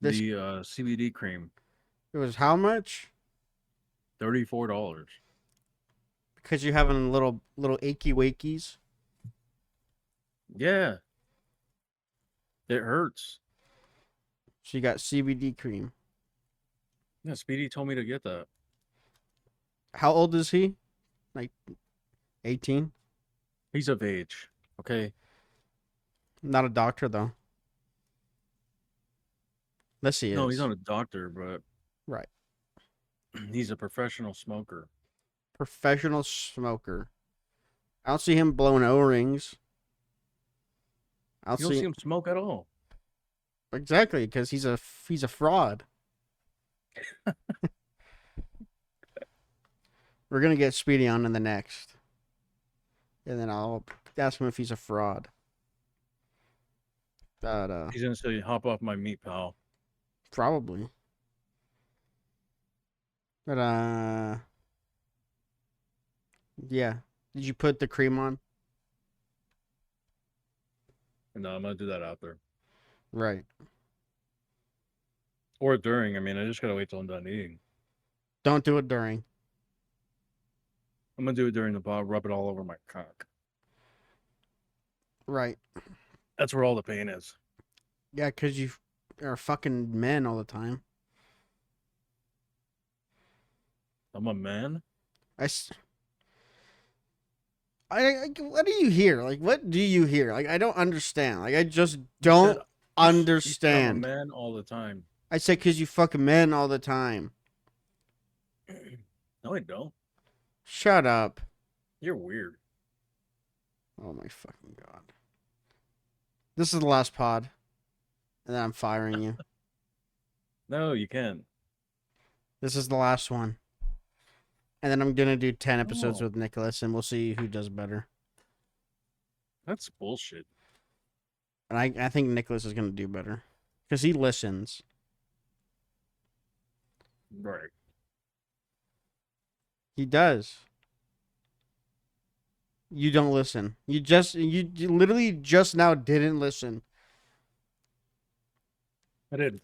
This The CBD cream, it was how much? $34. Because you're having little achy wakies. Yeah, it hurts. So you got CBD cream. Yeah, Speedy told me to get that. How old is he? Like 18? He's of age. Okay. Not a doctor though. Unless he No, he's is. not a doctor, but Right. he's a professional smoker. Professional smoker. I don't see him blowing O-rings. I don't You don't see see him smoke at all. exactly because he's a fraud. We're gonna get Speedy on in the next, and then I'll ask him if he's a fraud. But He's gonna say, "Hop off my meat, pal." probably. But yeah. Did you put the cream on? No, I'm gonna do that after Right. or during. I mean, I just gotta wait till I'm done eating. Don't do it during. I'm gonna do it during the pod. Rub it all over my cock. Right. That's where all the pain is. Yeah, because you are fucking men all the time. I'm a man. I, s- what do you hear? Like, what do you hear? Like, I don't understand. Like, I just don't You said I'm a understand. man all the time. I say because you fuck men all the time. No, I don't. Shut up. You're weird. Oh my fucking god. This is the last pod, and then I'm firing you. No, you can't. This is the last one, and then I'm gonna do 10 episodes Oh, with Nicholas, and we'll see who does better. that's bullshit. And I think Nicholas is gonna do better because he listens. Right. He does. You don't listen. You literally just now didn't listen. I did.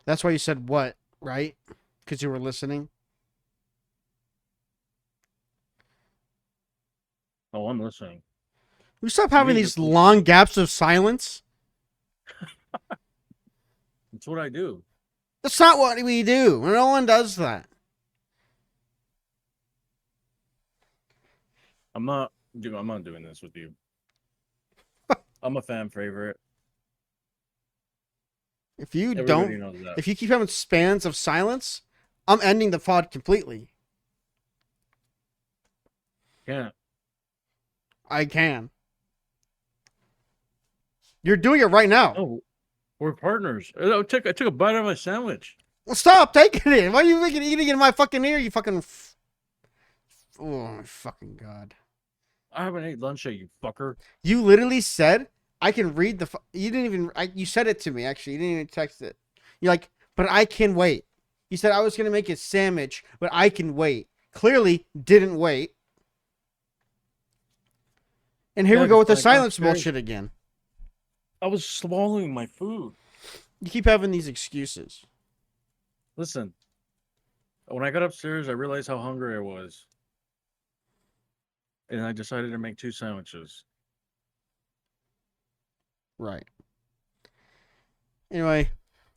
That's why you said what, right? Because you were listening. Oh, I'm listening. We stop You having need these to long gaps of silence. That's what I do. That's not what we do. No one does that. I'm not doing this with you. I'm a fan favorite. If you Everybody don't, knows that. if you keep having spans of silence, I'm ending the pod completely. Can't. I can. You're doing it right now. Oh, we're partners. I took a bite out of my sandwich. Well, stop taking it. Why are you eating it in my fucking ear? You fucking. Oh my fucking god. I haven't ate lunch yet, you fucker. You literally said I can read the. You didn't even. You said it to me. Actually, you didn't even text it. You're like, but I can wait. You said I was gonna make a sandwich, but I can wait. Clearly, didn't wait. And here we go with the silence bullshit again. I was swallowing my food. You keep having these excuses. Listen, when I got upstairs, I realized how hungry I was. And I decided to make 2 sandwiches. Right. Anyway,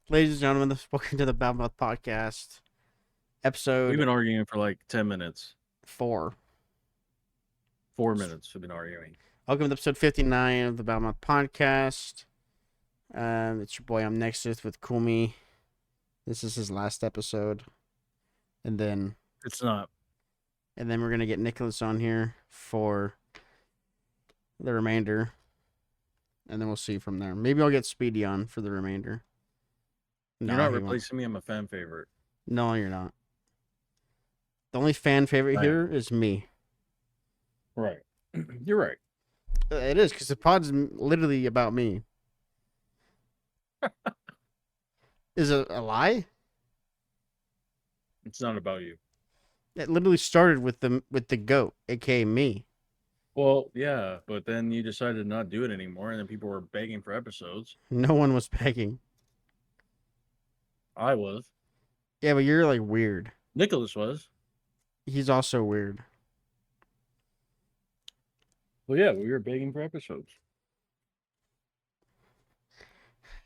ladies and gentlemen, welcome to the Bad Mouth Podcast, episode We've been arguing for like 10 minutes. 4. 4 minutes we've been arguing. Welcome to episode 59 of the Bad Mouth Podcast. It's your boy ImNexusss with Koolme. This is his last episode, and then It's not. we're gonna get Nicholas on here for the remainder, and then we'll see from there. Maybe I'll get Speedy on for the remainder. You're not replacing me. I'm a fan favorite. No, you're not. The only fan favorite here is me. Right. You're right. It is, because the pod's literally about me. Is it a lie? It's not about you. It literally started with the goat, aka me. Well, yeah, but then you decided to not do it anymore, and then people were begging for episodes. No one was begging. I was. Yeah, but you're like weird. Nicholas was. He's also weird. Well, yeah, we were begging for episodes.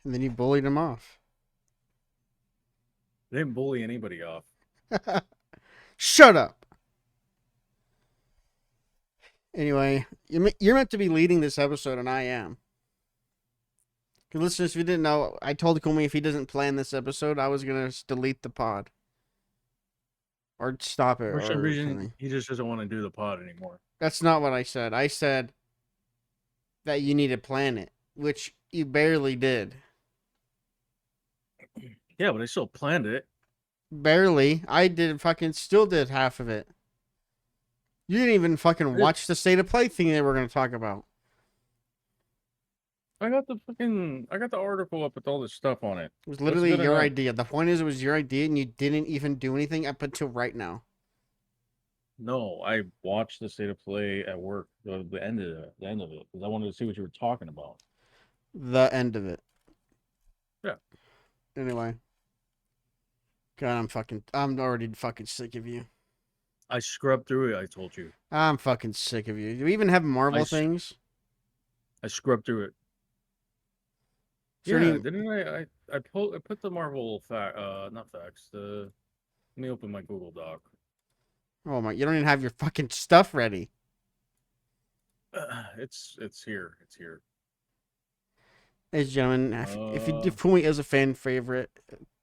And then you bullied him off. They didn't bully anybody off. Shut up. Anyway, you're meant to be leading this episode, and I am. Listeners, if you didn't know, I told Koolme if he doesn't plan this episode, I was gonna delete the pod or stop it For some or reason, something. he just doesn't want to do the pod anymore. That's not what I said. I said that you need to plan it, which you barely did. Yeah, but I still planned it. Barely. I did still did half of it. You didn't even fucking watch the state of play thing that we're gonna talk about. I got the article up with all this stuff on it. It was literally your idea. The point is, it was your idea, and you didn't even do anything up until right now. No, I watched the state of play at work. The end of it, because I wanted to see what you were talking about. The end of it. Yeah. Anyway. God, I'm already fucking sick of you. I scrubbed through it. I told you. I'm fucking sick of you. Do we even have Marvel things? I scrubbed through it. Sure Yeah, didn't I put the Marvel not facts. Let me open my Google Doc. Oh my! You don't even have your fucking stuff ready. It's here. It's here. Ladies and gentlemen, if Koolme is a fan favorite,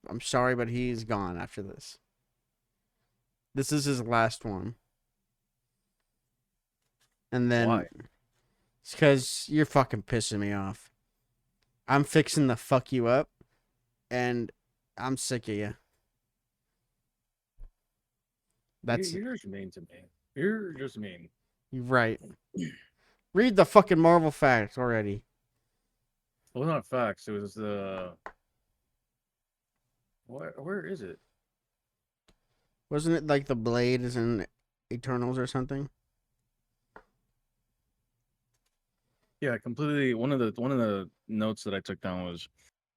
I'm sorry, but he's gone after this. This is his last one. And then Why? it's because you're fucking pissing me off. I'm fixing to fuck you up, and I'm sick of you. You're just mean to me. You're just mean. You're right. Read the fucking Marvel facts already. Well, not facts. It was the. Where is it? Wasn't it like the Blade is in Eternals or something? Yeah, completely. One of the notes that I took down was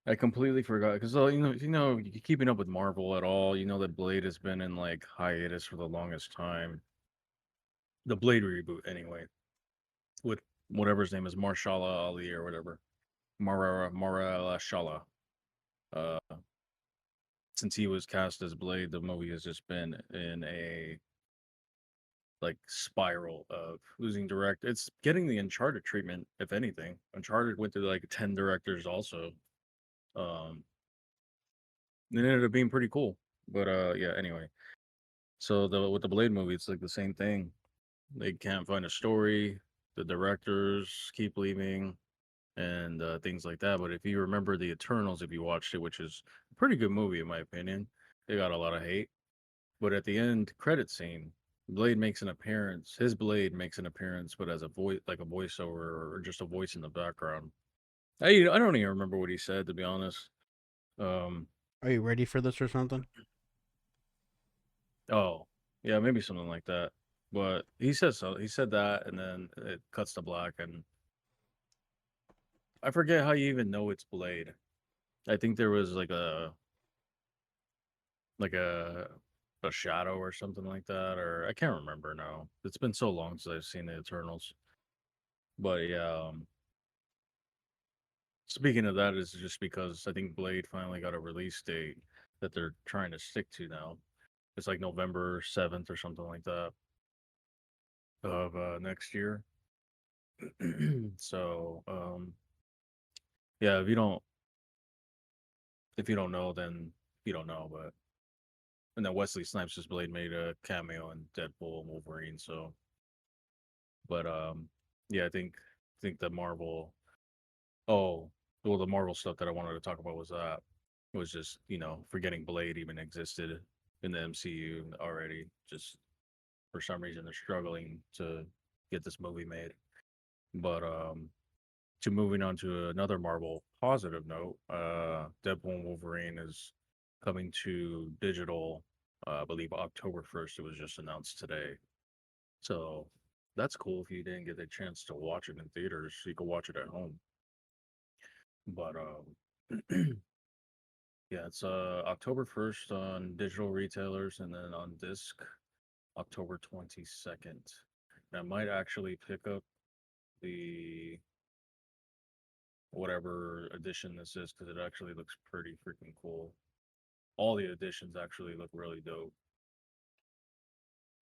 I completely forgot because if you're keeping up with Marvel at all, you know that Blade has been in like hiatus for the longest time. The Blade reboot, anyway, with whatever his name is, Marshala Ali or whatever, Mara Shala. Uh, since he was cast as Blade, the movie has just been in a like spiral of losing direct. It's getting the Uncharted treatment, if anything. Uncharted went through like 10 directors also. It ended up being pretty cool. But yeah, anyway. So with the Blade movie, it's like the same thing. They can't find a story. The directors keep leaving and things like that. But if you remember the Eternals, if you watched it, which is a pretty good movie in my opinion, it got a lot of hate. But at the end credit scene, Blade makes an appearance. His Blade makes an appearance, but as a voice, like a voiceover or just a voice in the background. I don't even remember what he said, to be honest. Are you ready for this or something? Oh, yeah, maybe something like that. But he said so. He said that, and then it cuts to black, and I forget how you even know it's Blade. I think there was like a shadow or something like that, or I can't remember now. It's been so long since I've seen the Eternals. But yeah, speaking of that, is just because I think Blade finally got a release date that they're trying to stick to now. It's like November 7th or something like that of next year. So yeah, if you don't know, then you don't know. But and then Wesley Snipes' Blade made a cameo in Deadpool and Wolverine. So, but yeah, I think the Marvel. Oh, well, the Marvel stuff that I wanted to talk about was that it was just forgetting Blade even existed in the MCU already. Just for some reason they're struggling to get this movie made. But to moving on to another Marvel positive note, Deadpool and Wolverine is coming to digital. I believe October 1st. It was just announced today, so that's cool. If you didn't get a chance to watch it in theaters, you can watch it at home. But Yeah, it's October 1st on digital retailers, and then on disc October 22nd. And I might actually pick up the whatever edition this is because it actually looks pretty freaking cool. All the editions actually look really dope.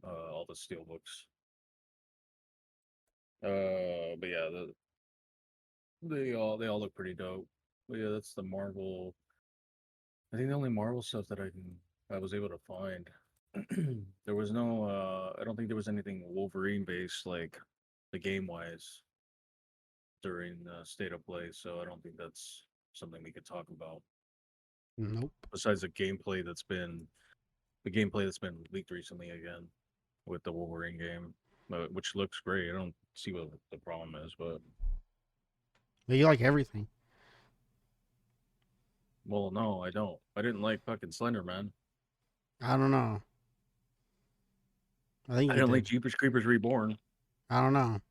All the steel books. But yeah, they all look pretty dope. But yeah, that's the Marvel. I think the only Marvel stuff that I was able to find. There was no. I don't think there was anything Wolverine based like the game wise during State of Play. So I don't think that's something we could talk about. Nope. Besides the gameplay that's been leaked recently again with the Wolverine game, which looks great. I don't see what the problem is, but But you like everything. well, no, I don't. I didn't like fucking Slender Man. I don't know. I think I you didn't like did. Jeepers Creepers Reborn. I don't know.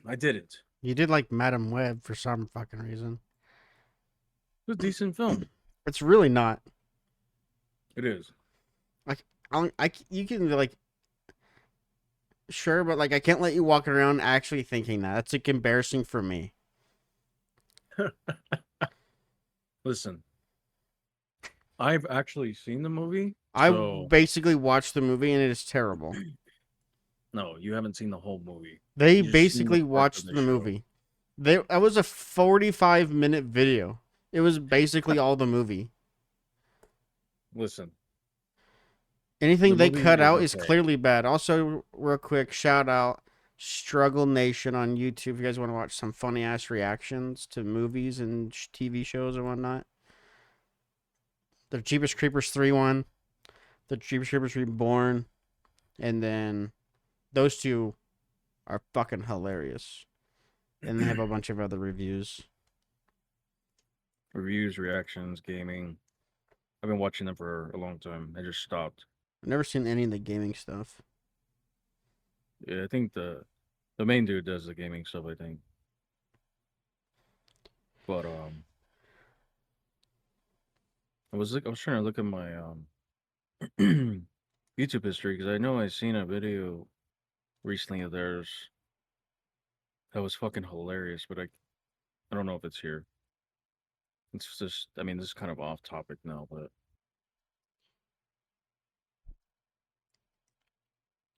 I didn't. You did like Madam Web for some fucking reason. It's a decent film. It's really not. It is. Like, you can be like, sure, but like, I can't let you walk around actually thinking that. That's like embarrassing for me. Listen, I've actually seen the movie, I so basically watched the movie and it is terrible. no, you haven't seen the whole movie. They You just seen the basically parts of watched the the show. movie. That was a 45-minute video. It was basically all the movie. Listen, Anything the they movie cut was out is okay. clearly bad. Also, real quick, shout out Struggle Nation on YouTube. If you guys want to watch some funny ass reactions to movies and TV shows and whatnot. The Jeepers Creepers 3 one, the Jeepers Creepers Reborn, and then those two are fucking hilarious. And they have a bunch of other reviews. Reviews, reactions, gaming. I've been watching them for a long time. I just stopped. I've never seen any of the gaming stuff. Yeah, I think the main dude does the gaming stuff, I think. But I was trying to look at my YouTube history because I know I seen a video recently of theirs that was fucking hilarious, but I don't know if it's here. It's just I mean this is kind of off topic now, but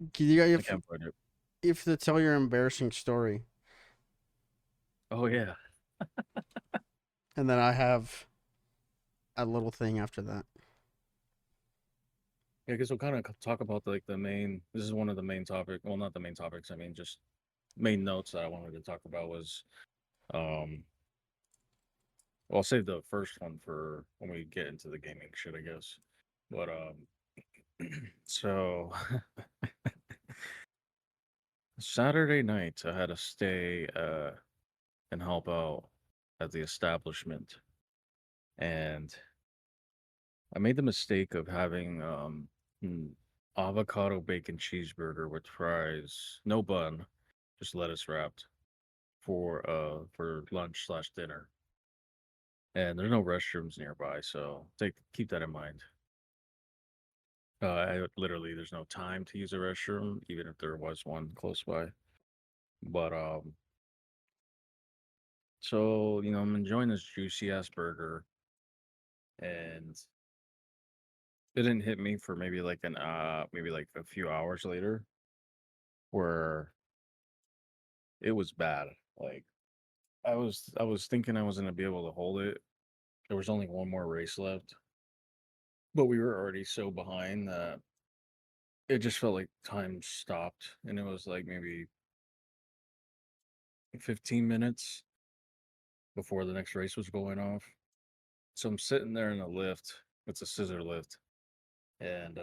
I If can't find it. if to tell your embarrassing story, Oh yeah. and then I have a little thing after that. Yeah, I guess we'll kind of talk about like the main. This is one of the main topic. Well, not the main topics. I mean, just main notes that I wanted to talk about was um well, I'll save the first one for when we get into the gaming shit, I guess. But so Saturday night I had to stay and help out at the establishment, and I made the mistake of having avocado bacon cheeseburger with fries, no bun, just lettuce wrapped for lunch slash dinner. And there's no restrooms nearby, so keep that in mind. Literally, there's no time to use a restroom, even if there was one close by. But so I'm enjoying this juicy ass burger, and it didn't hit me for maybe like a few hours later, where it was bad. Like I was thinking I was gonna be able to hold it. There was only one more race left, but we were already so behind that it just felt like time stopped, and it was like maybe 15 minutes before the next race was going off. So I'm sitting there in the lift. It's a scissor lift, and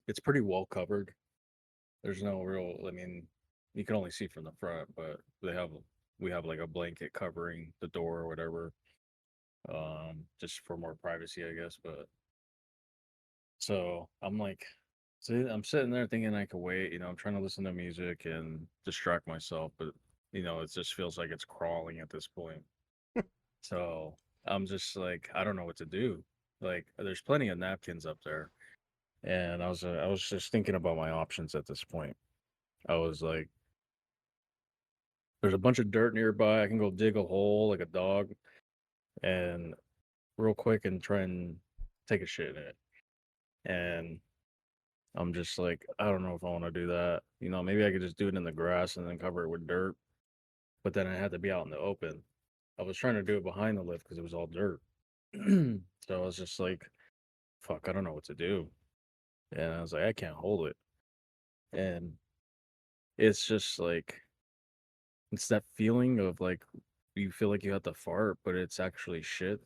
it's pretty well covered. There's no real. I mean, you can only see from the front, but we have like a blanket covering the door or whatever, just for more privacy, I guess. But so I'm sitting there thinking I could wait. I'm trying to listen to music and distract myself, but it just feels like it's crawling at this point. So I'm just like, I don't know what to do. Like, there's plenty of napkins up there, and I was just thinking about my options at this point. I was like, there's a bunch of dirt nearby. I can go dig a hole like a dog, and real quick and try and take a shit in it. And I'm just like, I don't know if I want to do that. You know, maybe I could just do it in the grass and then cover it with dirt. But then I had to be out in the open. I was trying to do it behind the lift because it was all dirt. So I was just like, fuck, I don't know what to do. And I was like, I can't hold it. And it's just like, it's that feeling of like, you feel like you have to fart, but it's actually shit.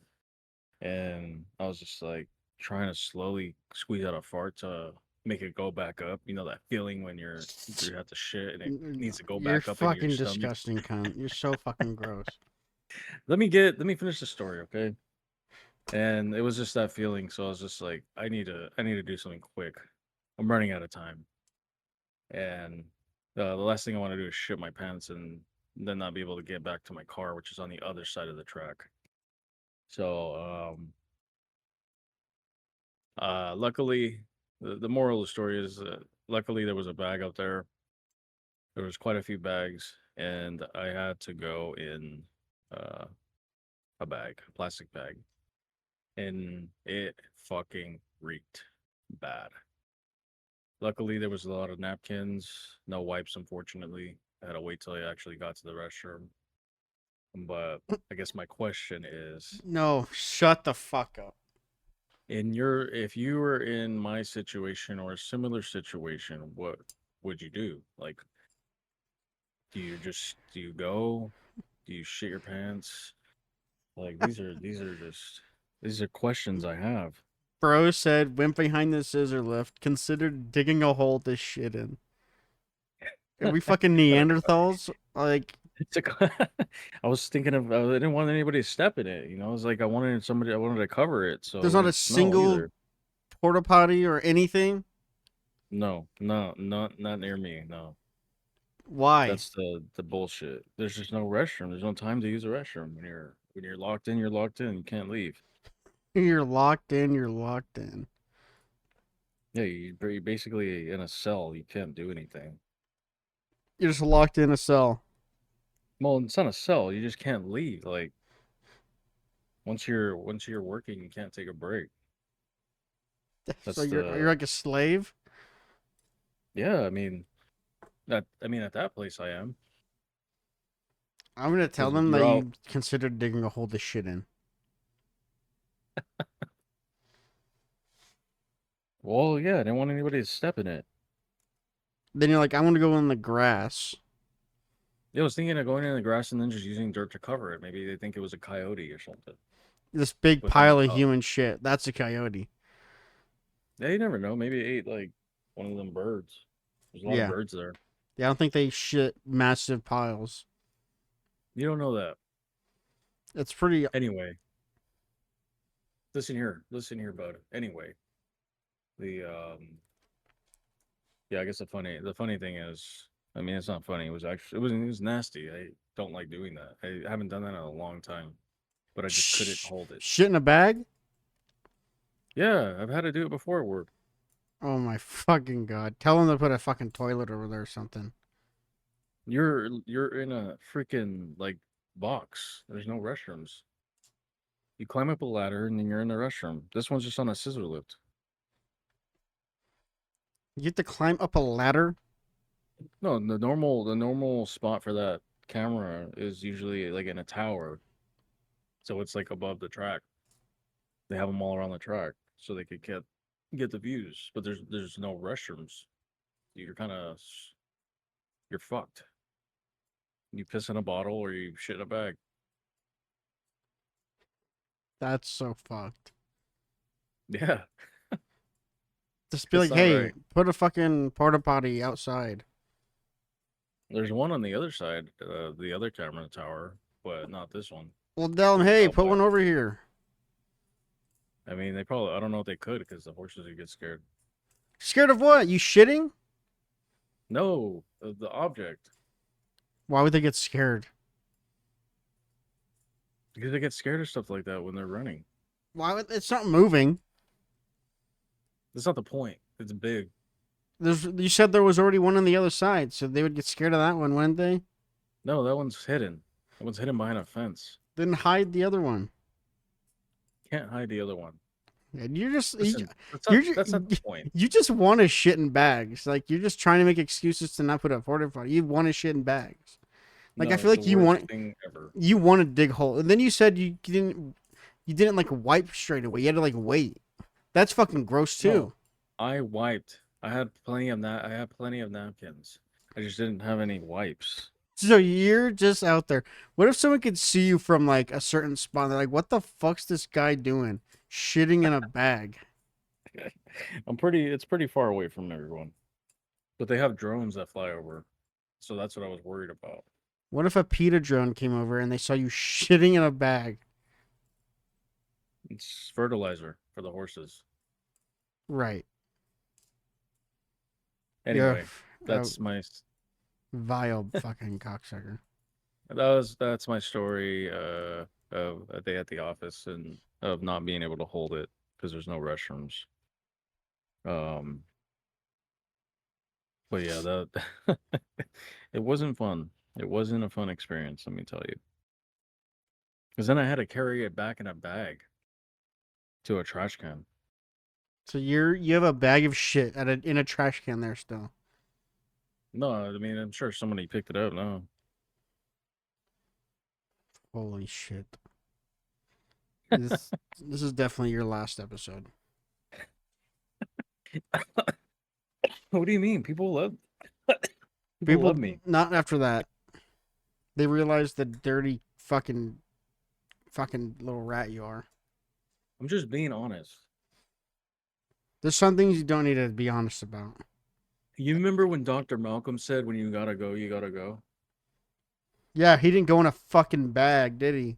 And I was just like trying to slowly squeeze out a fart to make it go back up. You know that feeling when you have to shit and it needs to go You're back up into your fucking stomach. disgusting, cunt. You're so fucking gross. Let me finish the story, okay? And it was just that feeling, so I was just like, I need to do something quick. I'm running out of time, and the last thing I want to do is shit my pants and then not be able to get back to my car, which is on the other side of the track. So, luckily, the moral of the story is, luckily there was a bag out there. There was quite a few bags, and I had to go in uh, a bag, a plastic bag, and it fucking reeked bad. Luckily, there was a lot of napkins, no wipes, unfortunately. I had to wait till I actually got to the restroom. But I guess my question is, No, shut the fuck up. if you were in my situation or a similar situation, what would you do? Like, do you go? Do you shit your pants? Like these are questions I have. Bro said, went behind the scissor lift, considered digging a hole to shit in. Are we fucking But Neanderthals? Like, it's a, I was thinking of, I didn't want anybody to step in it. You know, it was like I wanted to cover it so it there's not a wouldn't smell single either. porta potty or anything? No, not near me. No, Why? that's the bullshit. There's just no restroom. There's no time to use a restroom when you're locked in. You're locked in. You can't leave. You're locked in, you're locked in. Yeah, you're basically in a cell. You can't do anything. You're just locked in a cell. Well, it's not a cell. You just can't leave. Like once you're working, you can't take a break. So That's you're the like a slave? yeah. I mean at that place I am I'm gonna tell because them that you're out. you considered digging a hole to shit in. Well, yeah, I didn't want anybody to step in it. Then you're like, I'm gonna go in the grass. Yeah, I was thinking of going in the grass and then just using dirt to cover it. Maybe they think it was a coyote or something This big within the pile of cup. human shit. That's a coyote. Yeah, you never know. Maybe it ate like one of them birds. There's a lot of Yeah. birds there. Yeah, I don't think they shit massive piles. You don't know that. It's pretty. Anyway, listen here, bud. Anyway, the yeah, I guess the funny thing is, I mean, it's not funny. It was actually it was nasty. I don't like doing that. I haven't done that in a long time, but I just couldn't hold it. Shit in a bag? Yeah, I've had to do it before at work. Oh my fucking god. Tell them to put a fucking toilet over there or something. You're in a freaking like box. There's no restrooms. You climb up a ladder and then you're in the restroom. This one's just on a scissor lift. You have to climb up a ladder? No, the normal spot for that camera is usually like in a tower, so it's like above the track. They have them all around the track so they could get the views. But there's no restrooms. You're kind of you're fucked. You piss in a bottle or you shit in a bag. That's so fucked. Yeah, Just be it's like, not hey, right. put a fucking porta potty outside. There's one on the other side, the other camera tower, but not this one Well, tell them, because it's hey, out put back. one over here. I mean, they probably I don't know if they could because the horses would get scared. Scared of what? You shitting? No, the object. Why would they get scared? Because they get scared of stuff like that when they're running. Why would it's not moving? That's not the point. It's big. You said there was already one on the other side, so they would get scared of that one, wouldn't they? No, that one's hidden. That one's hidden behind a fence. Then hide the other one. Can't hide the other one. And you're just Listen, that's not the point. you just want to shit in bags. Like you're just trying to make excuses to not put a porta potty. You want to shit in bags. Like No, I feel it's like the you worst want thing ever. you want to dig hole, and then you said you didn't like wipe straight away. You had to like wait. That's fucking gross too. No, I wiped. I had plenty of I had plenty of napkins. I just didn't have any wipes. So you're just out there. What if someone could see you from like a certain spot? They're like, "What the fuck's this guy doing? Shitting in a bag." It's pretty far away from everyone. But they have drones that fly over. So that's what I was worried about. What if a PETA drone came over and they saw you shitting in a bag? It's fertilizer for the horses. Right. Anyway, You're a that's my vile fucking cocksucker. that's my story of a day at the office and of not being able to hold it because there's no restrooms. But yeah, that it wasn't fun. It wasn't a fun experience, let me tell you. Because then I had to carry it back in a bag to a trash can. So you have a bag of shit in a trash can there still. No, I mean I'm sure somebody picked it up. No, Holy shit. This this is definitely your last episode. what do you mean? People love me. Not after that. They realize the dirty fucking little rat you are. I'm just being honest. There's some things you don't need to be honest about. You remember when Dr. Malcolm said, "When you gotta go, you gotta go." Yeah, he didn't go in a fucking bag, did he?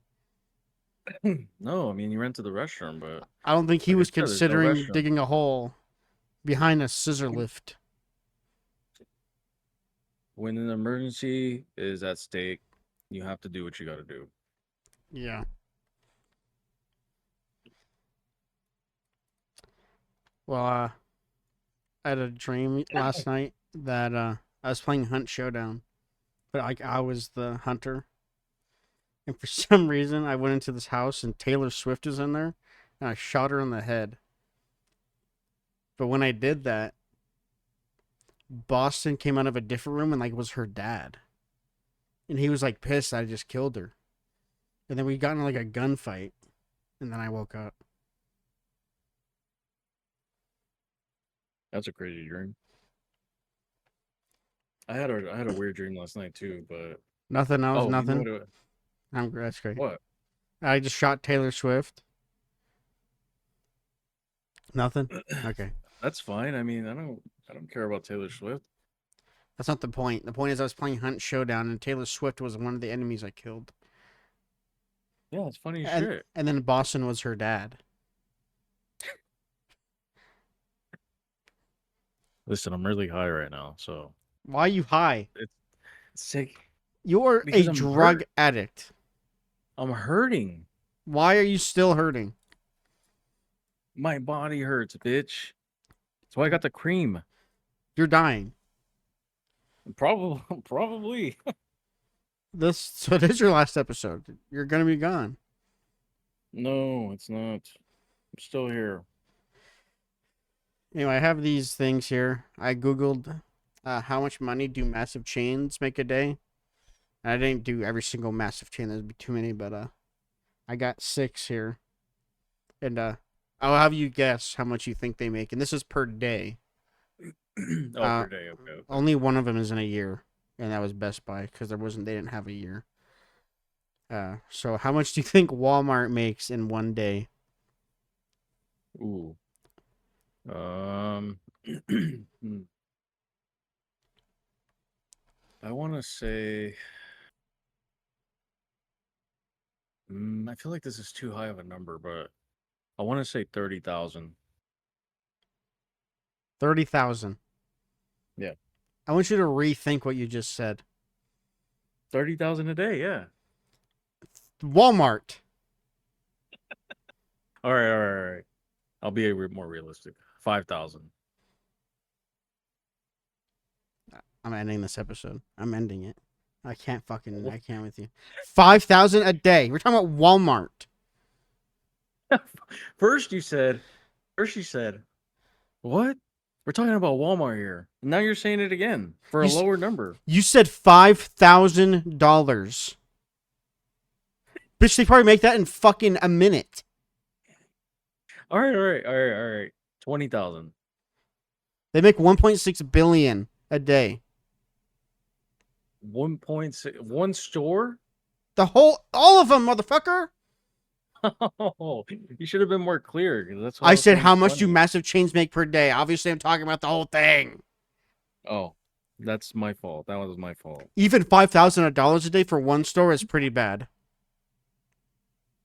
No, I mean you ran to the restroom, but I don't think he like I was said, there's no considering restroom. digging a hole behind a scissor lift. When an emergency is at stake, you have to do what you gotta do. Yeah. Well, I had a dream last night that I was playing Hunt Showdown, but like I was the hunter, and for some reason I went into this house and Taylor Swift was in there, and I shot her in the head. But when I did that, Boston came out of a different room and like was her dad, and he was like pissed I just killed her, and then we got in like a gunfight, and then I woke up. That's a crazy dream. I had a weird dream last night too, but Nothing else, oh, you know nothing. what? That's great. What? I just shot Taylor Swift. Nothing. Okay. That's fine. I mean, I don't care about Taylor Swift. That's not the point. The point is I was playing Hunt Showdown and Taylor Swift was one of the enemies I killed. Yeah, it's funny as And shit. and then Boston was her dad. Listen, I'm really high right now, so Why are you high? it's sick You're because a I'm drug hurt. addict. I'm hurting. Why are you still hurting? My body hurts, bitch. That's why I got the cream. You're dying. Probably. So it is your last episode. You're gonna be gone. No, it's not. I'm still here. Anyway, I have these things here. I googled how much money do massive chains make a day. And I didn't do every single massive chain. There'd be too many, but I got 6 here, and I'll have you guess how much you think they make, and this is per day. Per day. Okay. Only one of them is in a year, and that was Best Buy because they didn't have a year. So how much do you think Walmart makes in one day? Ooh. I want to say. I feel like this is too high of a number, but I want to say 30,000. 30,000. Yeah. I want you to rethink what you just said. 30,000 a day. Yeah. Walmart. All right, all right, all right. I'll be more realistic. 5,000. I'm ending this episode. I'm ending it. I can't with you. 5,000 a day. We're talking about Walmart. First you said, what? We're talking about Walmart here. Now you're saying it again for a You, lower number. you said $5,000. Bitch, they probably make that in fucking a minute. All right, all right, all right, all right. 20,000. They make 1.6 billion a day. 1.6 one store? All of them, motherfucker. Oh, you should have been more clear. 'Cause that's what I I was said, saying. how much do 20. massive chains make per day? Obviously, I'm talking about the whole thing. Oh, that's my fault. That was my fault. Even $5,000 a day for one store is pretty bad.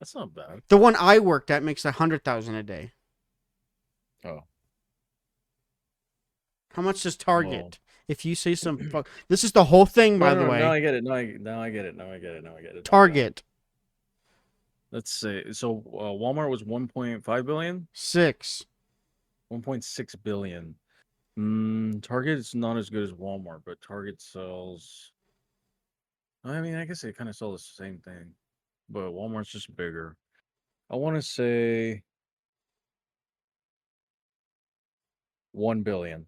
That's not bad. The one I worked at makes 100,000 a day. Oh, How much does Target? well. If you say some fuck, this is the whole thing, by the way. No, I get it. Now I get it. Now I get it. Now I get it. Target Let's say so. Walmart was 1.5 billion, 6. 1.6 billion. Target is not as good as Walmart, but Target sells. I mean, I guess they kind of sell the same thing, but Walmart's just bigger. I want to say 1 billion.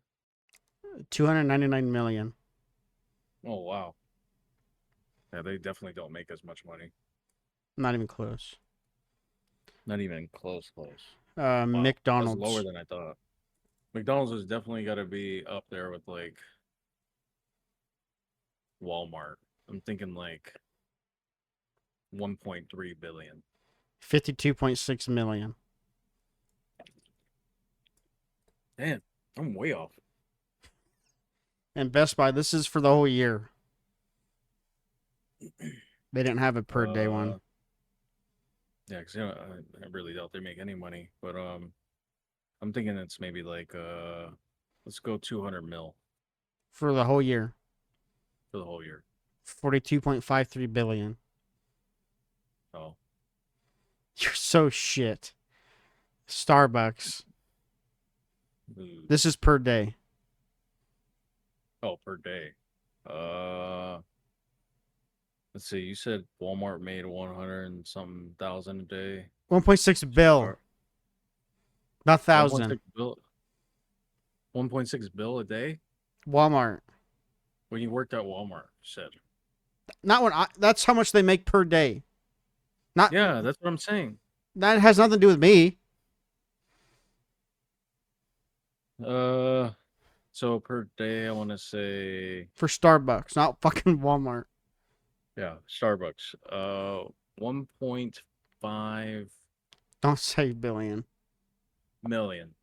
299 million. Oh wow. Yeah, they definitely don't make as much money. Not even close. Not even close. Wow, McDonald's. that's lower than I thought. McDonald's has definitely got to be up there with like Walmart. I'm thinking like 1.3 billion. 52.6 million. Damn, I'm way off. And Best Buy, this is for the whole year. They didn't have a per day one. Yeah, because I really doubt they make any money. But I'm thinking it's maybe like let's go 200 mil For the whole year. for the whole year. 42.53 billion. Oh, You're so shit. Starbucks. ooh. This is per day. Oh, per day. Let's see. You said Walmart made 100 and something thousand a day. 1.6 bill. Or Not 1.6 thousand. bill. 1.6 bill a day Walmart. when you worked at Walmart. You said. Not when that's how much they make per day. Not Yeah, that's what I'm saying. That has nothing to do with me. So per day, I want to say, For Starbucks, not fucking Walmart. yeah, Starbucks. 1.5 Don't say billion. million.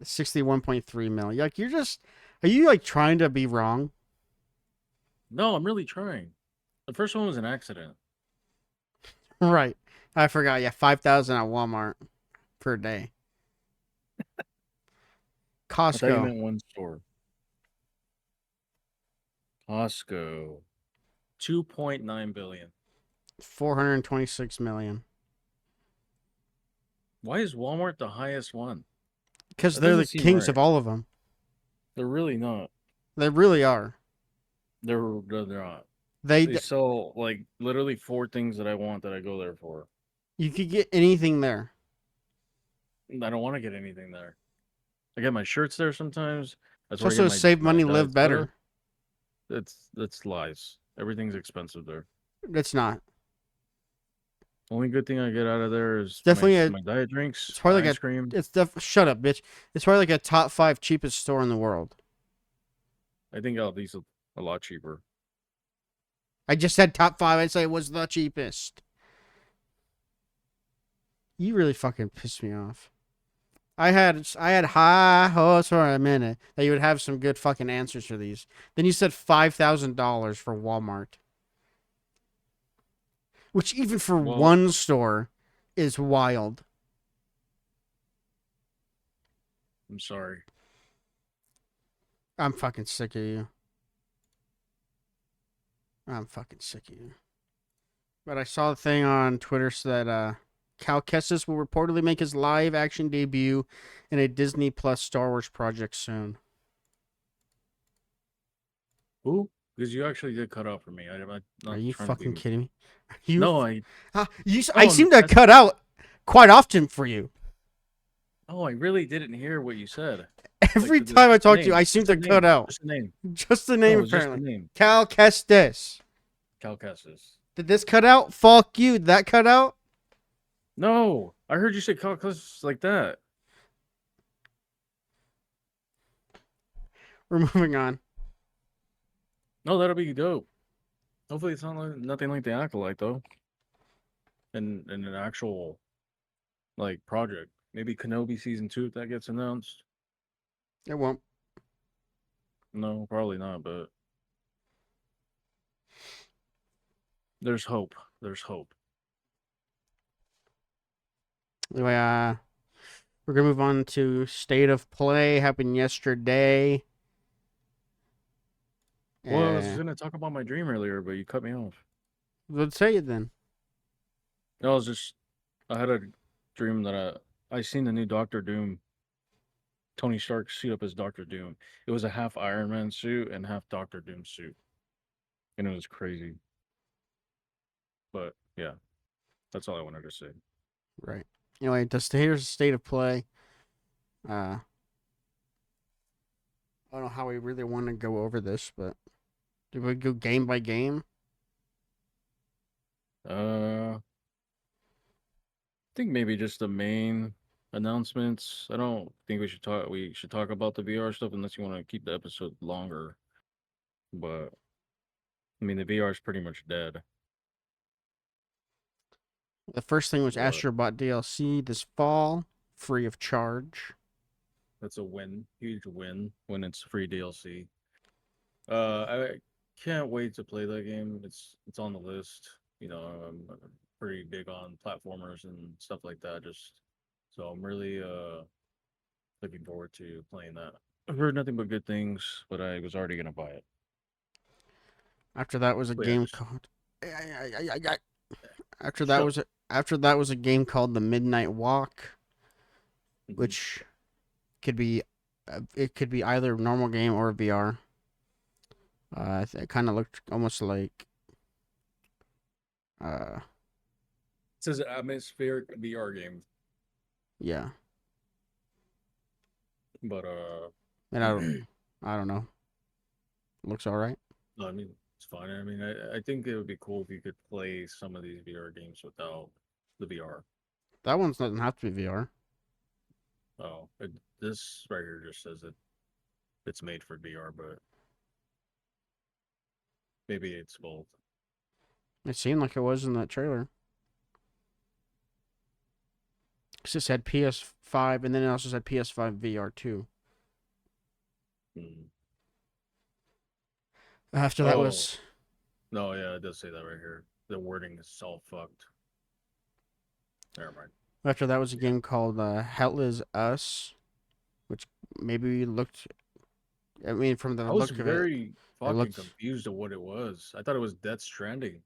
61.3 million. Like are you like trying to be wrong? No, I'm really trying. The first one was an accident. Right. I forgot. Yeah, 5,000 at Walmart per day. I thought you Costco, meant one store. Costco, 2.9 billion. 426 million. Why is Walmart the highest one? Because That they're the doesn't seem kings right. of all of them. They're really not. They really are. They're not. They They sell like literally 4 things that I want that I go there for. You could get anything there. I don't want to get anything there. I get my shirts there sometimes. That's It's where I also get to my save money, my live dad's better. stuff. That's lies. Everything's expensive there. It's not. Only good thing I get out of there is Definitely my diet drinks, It's probably ice cream. Shut up, bitch. It's probably like a top 5 cheapest store in the world. I think Aldi's a lot cheaper. I just said top 5. I'd say it was the cheapest. You really fucking pissed me off. I had high hopes for a minute that you would have some good fucking answers for these. Then you said $5,000 for Walmart, which even for Well, one store is wild. I'm sorry. I'm fucking sick of you. I'm fucking sick of you. But I saw the thing on Twitter so that Cal Kestis will reportedly make his live-action debut in a Disney Plus Star Wars project soon. Who? Because you actually did cut out for me. I'm Are not you trying to fucking be. kidding me? Are you? No, I. I No, seem to that's. cut out quite often for you. Oh, I really didn't hear what you said. Like Every time I just the talk to you, name, I seem just the to cut name, out. just the name. Just the name, No, it's just the apparently. name. Cal Kestis. Calcasas. Did this cut out? Fuck you. Did that cut out? No, I heard you say Calcasas like that. We're moving on. No, that'll be dope. Hopefully, it's not nothing like the acolyte though. And an actual like project. Maybe Kenobi season 2 if that gets announced. It won't. No, probably not. But there's hope. There's hope. Anyway, we're gonna move on to State of Play. Happened yesterday. Well, I was gonna talk about my dream earlier, but you cut me off. Let's say it then. No, I was just I had a dream that I seen the new Doctor Doom. Tony Stark suit up as Doctor Doom. It was a half Iron Man suit and half Doctor Doom suit, and it was crazy. But yeah, that's all I wanted to say. Right. Anyway, here's the State of Play. I don't know how we really want to go over this, but do we go game by game? I think maybe just the main announcements. I don't think we should talk. We should talk about the VR stuff unless you want to keep the episode longer. But I mean, the VR is pretty much dead. The first thing was But Astrobot DLC this fall, free of charge. that's a win, huge win when it's free DLC. I can't wait to play that game. It's on the list. You know, I'm pretty big on platformers and stuff like that. Just so I'm really looking forward to playing that. I've heard nothing but good things, but I was already gonna buy it. After that was a But yeah, game just called. After that shut was a game called The Midnight Walk, up. which could be it could be either normal game or VR. It kind of looked almost like uh It says atmospheric VR game, yeah, but and I don't know. Looks all right. no, I mean it's fine. I mean, I think it would be cool if you could play some of these VR games without the VR. That one doesn't have to be VR. Oh, this right here just says that it's made for VR, but maybe it's both. It seemed like it was in that trailer. 'Cause it said PS5, and then it also said PS5 VR too. Hmm. After that Oh was no, yeah, it does say that right here. The wording is all fucked. Never mind. After that was a Yeah, game called Hell Is Us, which maybe looked. I mean, from the I was look of it, very it fucking looks confused of what it was. I thought it was Death Stranding.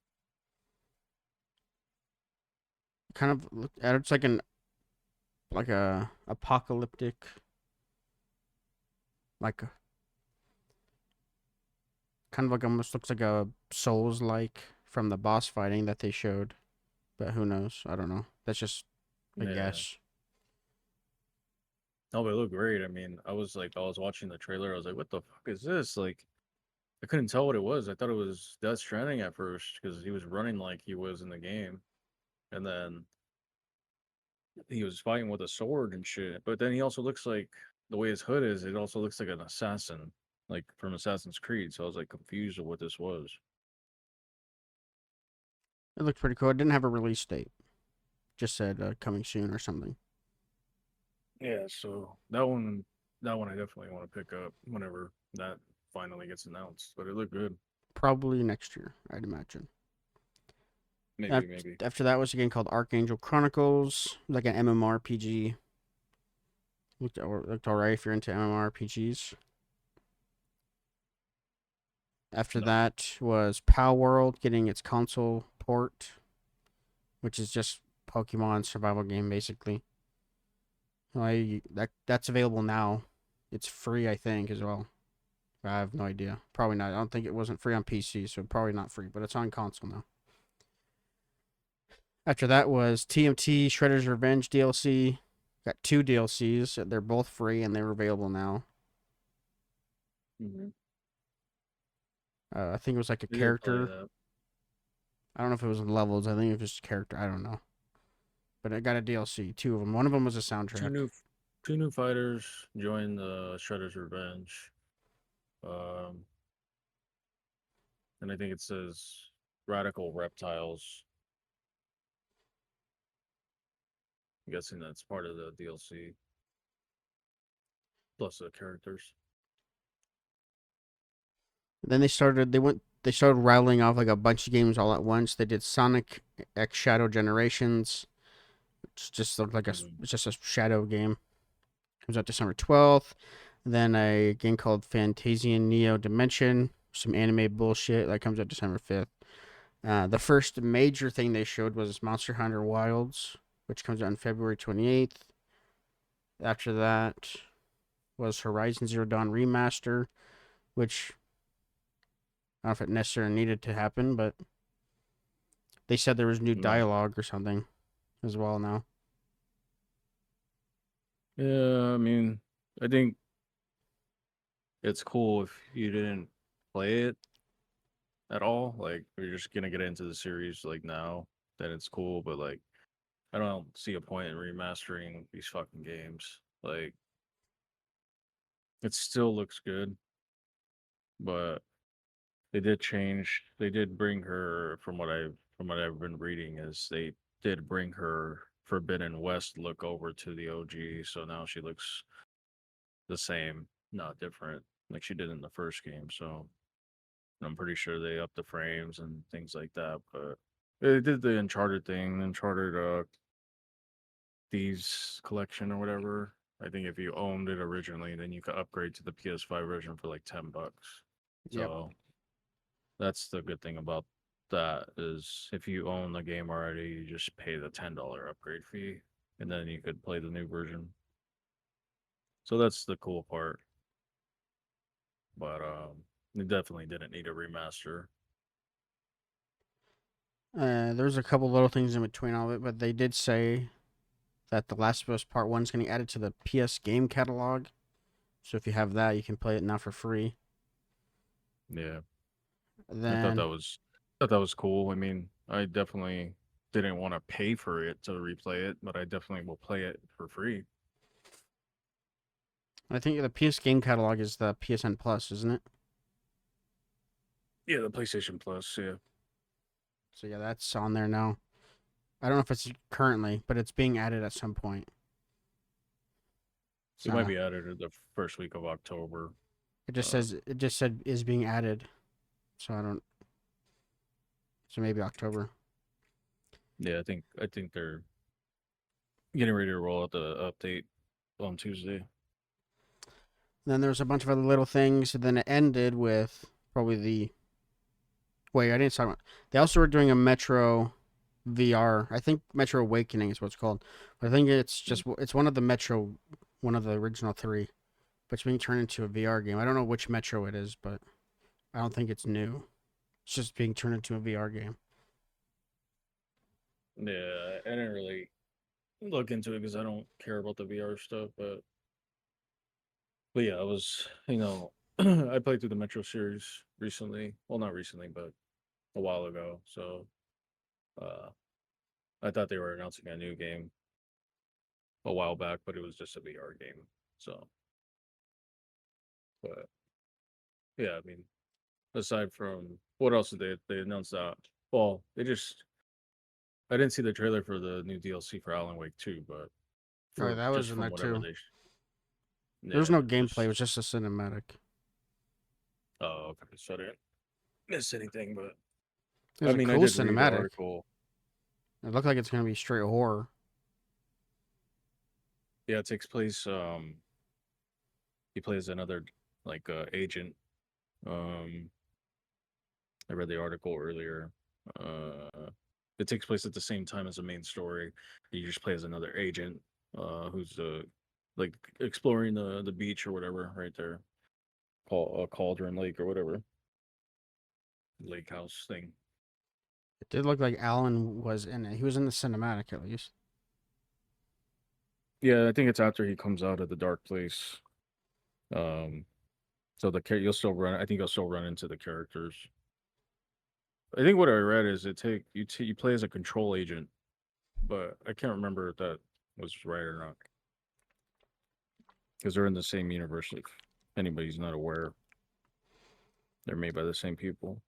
kind of. It's like a apocalyptic, like kind of like almost looks like a Souls like from the boss fighting that they showed. But who knows? I don't know. That's just a Yeah. guess. No, but it looked great. I mean, I was watching the trailer. I was like, what the fuck is this? Like, I couldn't tell what it was. I thought it was Death Stranding at first because he was running like he was in the game. And then he was fighting with a sword and shit. But then he also looks like the way his hood is, it also looks like an assassin, like from Assassin's Creed. So I was like confused of what this was. It looked pretty cool. It didn't have a release date. Just said coming soon or something. Yeah, so that one I definitely want to pick up whenever that finally gets announced. But it looked good. Probably next year, I'd imagine. Maybe, maybe. After that was a game called Archangel Chronicles, like an MMORPG. Looked alright if you're into MMORPGs. After No. that was Pal World getting its console port, which is just Pokemon survival game, basically. That's available now. It's free, I think, as well. I have no idea. Probably not. I don't think it wasn't free on PC, so probably not free, but it's on console now. After that was TMT Shredder's Revenge DLC. Got 2 DLCs. They're both free and they're available now. Mm-hmm. I think it was like a I did play character. that. I don't know if it was levels. I think it was just a character. I don't know. But I got a DLC, 2 of them. One of them was a Two soundtrack. new, two new fighters joined the Shredder's Revenge. Um, and I think it says Radical Reptiles. I'm guessing that's part of the DLC plus the characters. Then they started rattling off like a bunch of games all at once. They did Sonic X Shadow Generations. It's just looked like Mm-hmm. it's just a shadow game. Comes out December 12th. Then a game called Fantasian Neo Dimension, some anime bullshit that comes out December 5th. The first major thing they showed was Monster Hunter Wilds, which comes out on February 28th. After that was Horizon Zero Dawn Remaster, which I don't know if it necessarily needed to happen, but they said there was new No. dialogue or something as well now. Yeah, I mean, I think it's cool if you didn't play it at all. Like, if you're just gonna get into the series like now, then it's cool. But like, I don't see a point in remastering these fucking games. Like, it still looks good, but they did change. They did bring her, from what I've been reading, is they did bring her Forbidden West look over to the OG. So now she looks the same, not different, like she did in the first game. So I'm pretty sure they upped the frames and things like that. But they did the Uncharted thing, Uncharted Thieves collection or whatever. I think if you owned it originally, then you could upgrade to the PS5 version for like $10. Yep. So that's the good thing about that is if you own the game already, you just pay the $10 upgrade fee, and then you could play the new version. So that's the cool part. But it definitely didn't need a remaster. There's a couple little things in between all of it, but they did say that The Last of Us Part 1 is going to be added to the PS game catalog. So if you have that, you can play it now for free. Yeah. I Then thought that was cool. I mean, I definitely didn't want to pay for it to replay it, but I definitely will play it for free. I think the PS game catalog is the PSN Plus, isn't it? Yeah, the PlayStation Plus, yeah. So yeah, that's on there now. I don't know if it's currently, but it's being added at some point. It might So be added in the first week of October. Uh, it just said is being added. So I don't. So maybe October. yeah, I think they're getting ready to roll out the update on Tuesday. Then there was a bunch of other little things, and then it ended with probably the. Wait, I didn't talk about. They also were doing a Metro VR. I think Metro Awakening is what it's called. But I think Mm. it's one of the Metro, one of the original 3, but it's being turned into a VR game. I don't know which Metro it is, but I don't think it's new. It's just being turned into a VR game. Yeah, I didn't really look into it because I don't care about the VR stuff, but yeah, I was, I played through the Metro series recently. Well, not recently, but a while ago. So uh, I thought they were announcing a new game a while back, but it was just a VR game. So, but yeah, I mean, aside from what else did they announce that? Well, I didn't see the trailer for the new DLC for Alan Wake 2, but Oh, for that was just in from there whatever too. There was yeah, no gameplay. It just was just a cinematic. oh, okay, so I didn't miss anything, but It I was a mean, I cool did read the cinematic. article. It looked like it's gonna be straight horror. Yeah, it takes place. He plays another agent. Um, I read the article earlier. Uh, it takes place at the same time as the main story. You just play as another agent, who's like exploring the beach or whatever right there, Cauldron Lake or whatever lake house thing. It did look like Alan was in it. He was in the cinematic at least. Yeah, I think it's after he comes out of the dark place. Um, so you'll still run. I think you'll still run into the characters. I think what I read is you play as a control agent, but I can't remember if that was right or not because they're in the same universe. If anybody's not aware, they're made by the same people.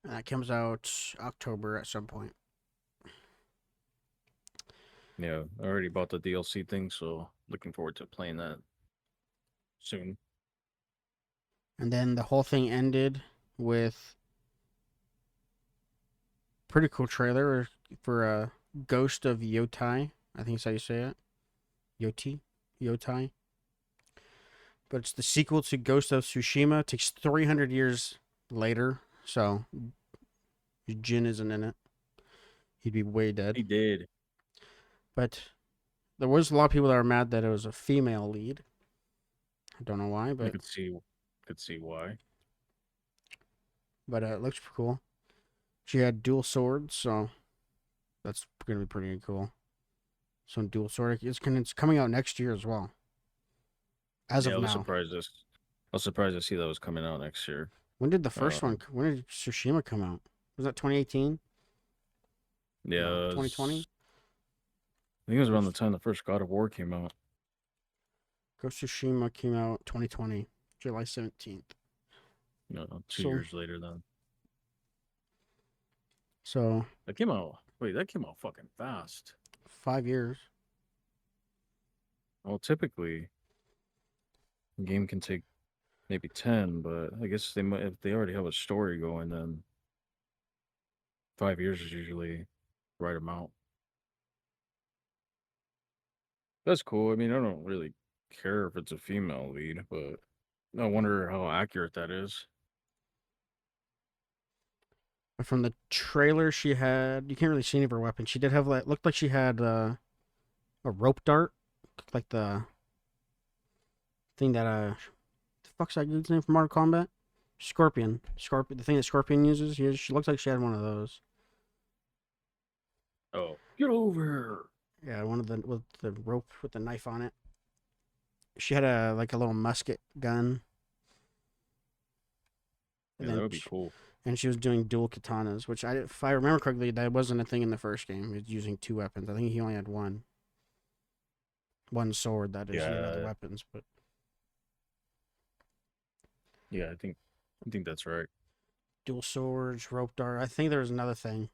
And that comes out October at some point. Yeah, I already bought the DLC thing, so looking forward to playing that soon. And then the whole thing ended with pretty cool trailer for Ghost of Yotai. I think that's how you say it. Yotai. But it's the sequel to Ghost of Tsushima. It takes 300 years later, so Jin isn't in it. He'd be way dead. He did. But there was a lot of people that were mad that it was a female lead. I don't know why, I but could see why. it looks cool. She had dual swords, so that's gonna be pretty cool. Some dual sword. It's coming out next year as well. As Yeah, of now. I was surprised to see that was coming out next year. When did the first Um, one? When did Tsushima come out? Was that 2018? yeah, No, 2020. I think it was around the time the first God of War came out. Ghost of Tsushima came out 2020, July 17th. You know, two So, years later then. so That came out. Wait, that came out fucking fast. 5 years. Well, typically, a game can take maybe 10, but I guess they might if they already have a story going, then 5 years is usually the right amount. That's cool. I mean, I don't really care if it's a female lead, but I wonder how accurate that is. But from the trailer, she had, you can't really see any of her weapons. She did have, like, looked like she had a rope dart, like the thing that the fuck's that dude's name from Mortal Kombat? Scorpion, the thing that Scorpion uses. She looks like she had one of those. Oh, get over Yeah, one of the with the rope with the knife on it. She had a like a little musket gun, and here. Yeah, that then would be cool. she was doing dual katanas, which if I remember correctly, that wasn't a thing in the first game. He was using two weapons. I think he only had one sword. That is, he had other Yeah, weapons, but yeah, I think that's right. dual swords, rope dart. I think there was another thing.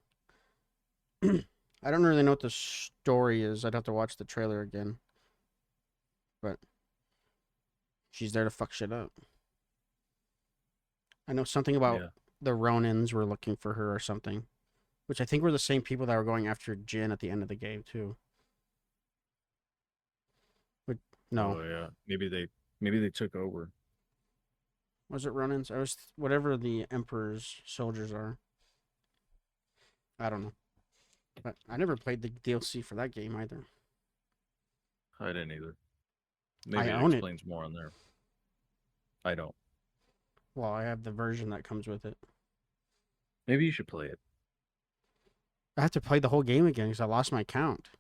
I don't really know what the story is. I'd have to watch the trailer again. But she's there to fuck shit up. I know something about Yeah. the Ronins were looking for her or something, which I think were the same people that were going after Jin at the end of the game too. But no, Oh yeah. Maybe they took over. was it Ronins? I was whatever the Emperor's soldiers are. I don't know, but I never played the DLC for that game either. I didn't either. I Maybe it own it. explains more on there. I don't. Well, I have the version that comes with it. Maybe you should play it. I have to play the whole game again because I lost my count.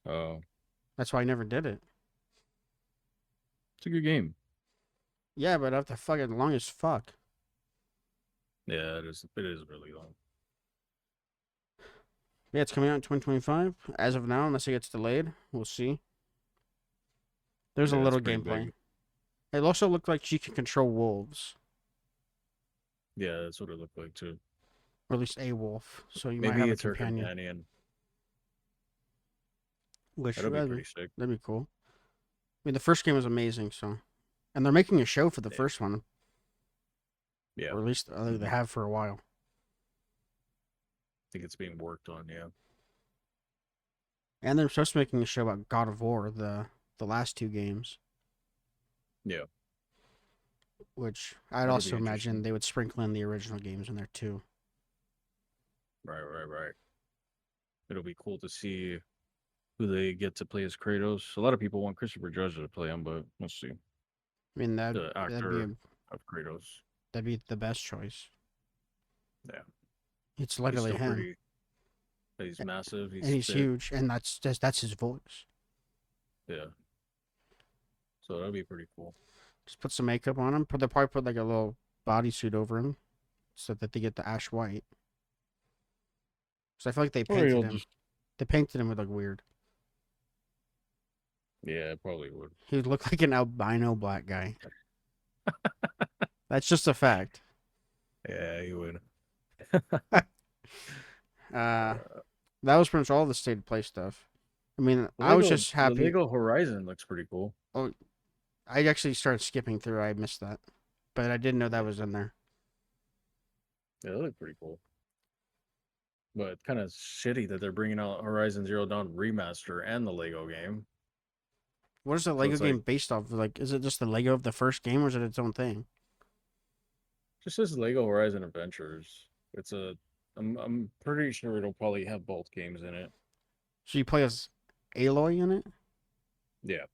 Oh, That's why I never did it. it's a good game. Yeah, but I have to fuck it long as fuck. Yeah, it is. It is really long. Yeah, it's coming out in 2025. As of now, unless it gets delayed, we'll see. There's a Yeah, it's little pretty gameplay. big. It also looked like she can control wolves, Yeah, that's what it looked like too. or at least a wolf. So you might Maybe have a it's her companion, companion. which That'd be pretty sick. that'd be cool. I mean, the first game was amazing, so, and they're making a show for the Yeah. first one, Yeah. or at least they have for a while. I think it's being worked on. Yeah. And they're supposed to be making a show about God of War, the last two games, Yeah. which I'd That'll be also imagine interesting. they would sprinkle in the original games in there too. Right. It'll be cool to see who they get to play as Kratos. A lot of people want Christopher Judge to play him, but we'll see. I mean The that'd be actor of Kratos. the best choice. Yeah, It's he's literally still him, pretty. He's massive. and He's he's fit. huge, and that's his voice. Yeah, so that'd be pretty cool. Just put some makeup on him. They'll probably put like a little bodysuit over him, so that they get the ash white. So I feel like they Or painted he'll him. just. They painted him with like weird. Yeah, it probably would. He would look like an albino black guy. That's just a fact. Yeah, he would. Uh, Uh, that was pretty much all the state of play stuff. I mean, the I was Lego, just the happy. Lego Horizon looks pretty cool. Oh, I actually started skipping through. I missed that, but I didn't know that Yeah, was in there. yeah, they look pretty cool. But kind of shitty that they're bringing out Horizon Zero Dawn remaster and the Lego game. What is the So Lego it's like game based off of? Like, is it just the Lego of the first game, or is it its own thing? just this Lego Horizon Adventures. It's a. I'm pretty sure it'll probably have both games in it. So you play as Aloy in it? Yeah,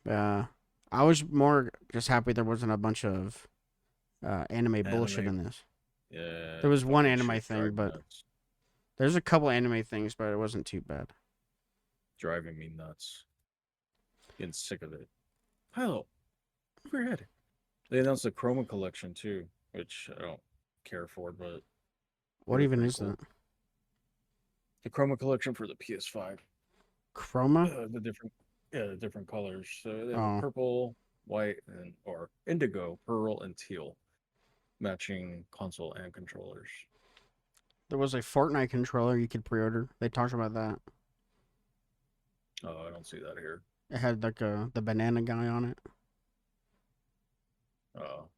Uh, I was more just happy there wasn't a bunch of anime bullshit anime. in this. Yeah, There was one fucking anime shit thing, driving me but nuts. there's a couple anime things, but it wasn't too bad. Driving me nuts. Getting sick of it. Hell, overhead. They announced the Chroma collection too, which I don't care for, but What it'll be even pretty is cool. that? The Chroma collection for the PS5. Chroma? The different colors. So they have a Oh, purple, white, and or indigo, pearl, and teal, matching console and controllers. there was a Fortnite controller you could pre-order. They talked about that. Oh, I don't see that here. It had like the banana guy on it. Oh,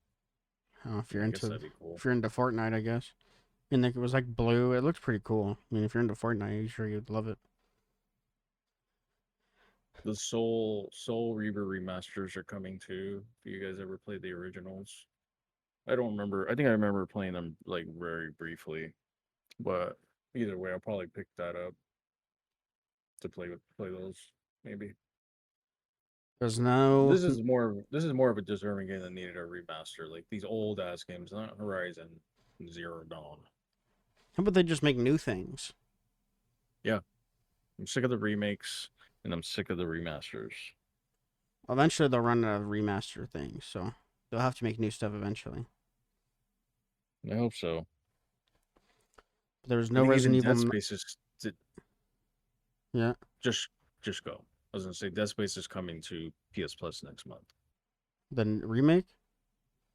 I don't know if yeah, you're I guess into that'd be cool. Fortnite, I guess. And like, it was like blue. It looks pretty cool. I mean, if you're into Fortnite, I'm sure you'd love it. The Soul Reaver remasters are coming too. If you guys ever played the originals, I don't remember. I think I remember playing them like very briefly, but either way, I'll probably pick that up to play those maybe. There's no. This is more of a deserving game that needed a remaster. Like these old ass games, not Horizon Zero Dawn. How about they just make new things? Yeah, I'm sick of the remakes and I'm sick of the remasters. Eventually, they'll run out of remaster things, so they'll have to make new stuff eventually. I hope so. But there was I no think even Resident Dead Evil. Space is Yeah, just just go. I was gonna say Dead Space is coming to PS Plus next month. the remake.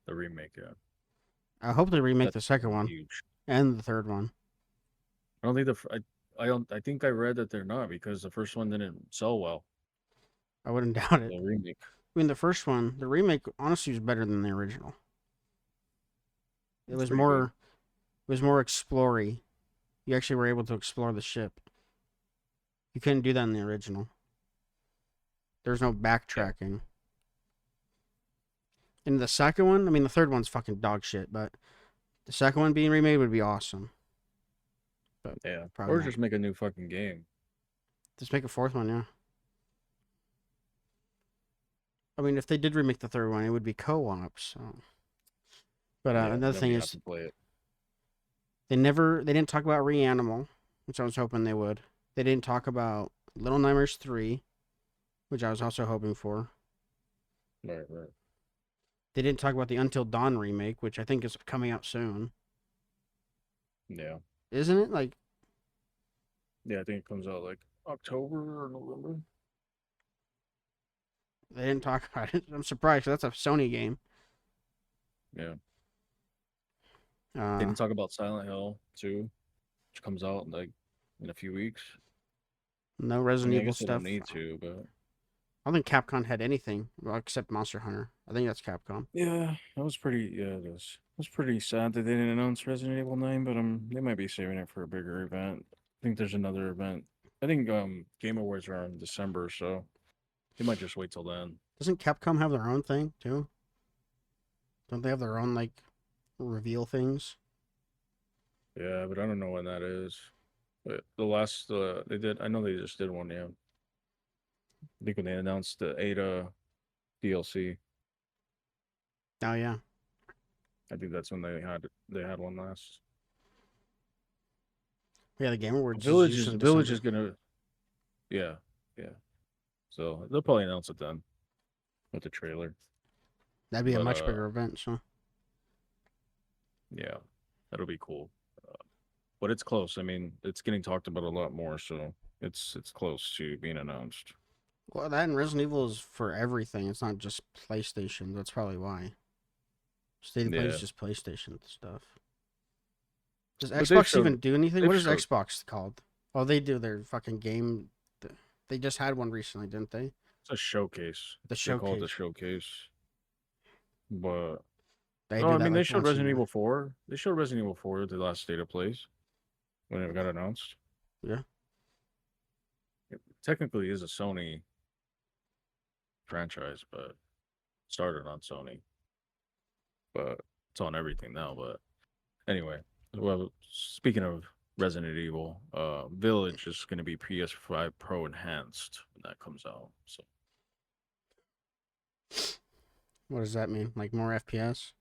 The remake, yeah. I hope they remake That's the second gonna be one huge. and the third one. I don't think I don't. I think I read that they're not because the first one didn't sell well. I wouldn't doubt it. The remake. I mean, the first one, the remake, honestly, was better than the original. It It's was pretty good. more. It was more explory. You actually were able to explore the ship. You couldn't do that in the original. There's no Yeah. backtracking. In the second one, I mean, the third one's fucking dog shit, but the second one being remade would be awesome. But Yeah. probably Or not. just make a new fucking game. Just make a fourth one, yeah. I mean, if they did remake the third one, it would be co-op. So, but Yeah. another Then thing we have is, to play it. they didn't talk about Reanimal, which I was hoping they would. They didn't talk about Little Nightmares 3, which I was also hoping for. Right. They didn't talk about the Until Dawn remake, which I think is coming out soon. Yeah. Isn't it? Like, Yeah, I think it comes out like October or November. they didn't talk about it. I'm surprised 'cause that's a Sony game. Yeah. They Uh, didn't talk about Silent Hill 2, which comes out like in a few weeks. no I Resident mean, I Evil guess they don't stuff. need to, but I don't think Capcom had anything well, except Monster Hunter. I think that's Capcom. yeah, that was pretty. Yeah, it was. It was pretty sad that they didn't announce Resident Evil 9, but they might be saving it for a bigger event. I think there's another event. I think Game Awards are in December, so they might just wait till then. Doesn't Capcom have their own thing too? Don't they have their own like? reveal things. Yeah, but I don't know when that is. But the last they did, I know they just did one. Yeah, I think when they announced the Ada DLC, Oh yeah, I think that's when they had one last. yeah. The Game Awards is usually in Village December. is gonna, yeah, yeah. So they'll probably announce it then with the trailer. That'd be a But much bigger event. So yeah, that'll be cool. But it's close. I mean, it's getting talked about a lot more, so it's close to being announced. well, that and Resident Evil is for everything. It's not just PlayStation. That's probably why. State of Play is Yeah, just PlayStation stuff. Does but they've Xbox even showed do anything? they've What is showed Xbox called? Oh, they do their fucking game. They just had one recently, didn't they? it's a showcase. The They call it the showcase. showcase. But They oh, do I that mean, they like showed once a Resident year. Evil 4. They showed Resident Evil 4 the last state of plays when it got announced. Yeah. It technically is a Sony franchise, but started on Sony. But it's on everything now. But anyway, well, speaking of Resident Evil, Village is going to be PS5 Pro enhanced when that comes out. So What does that mean? Like more FPS?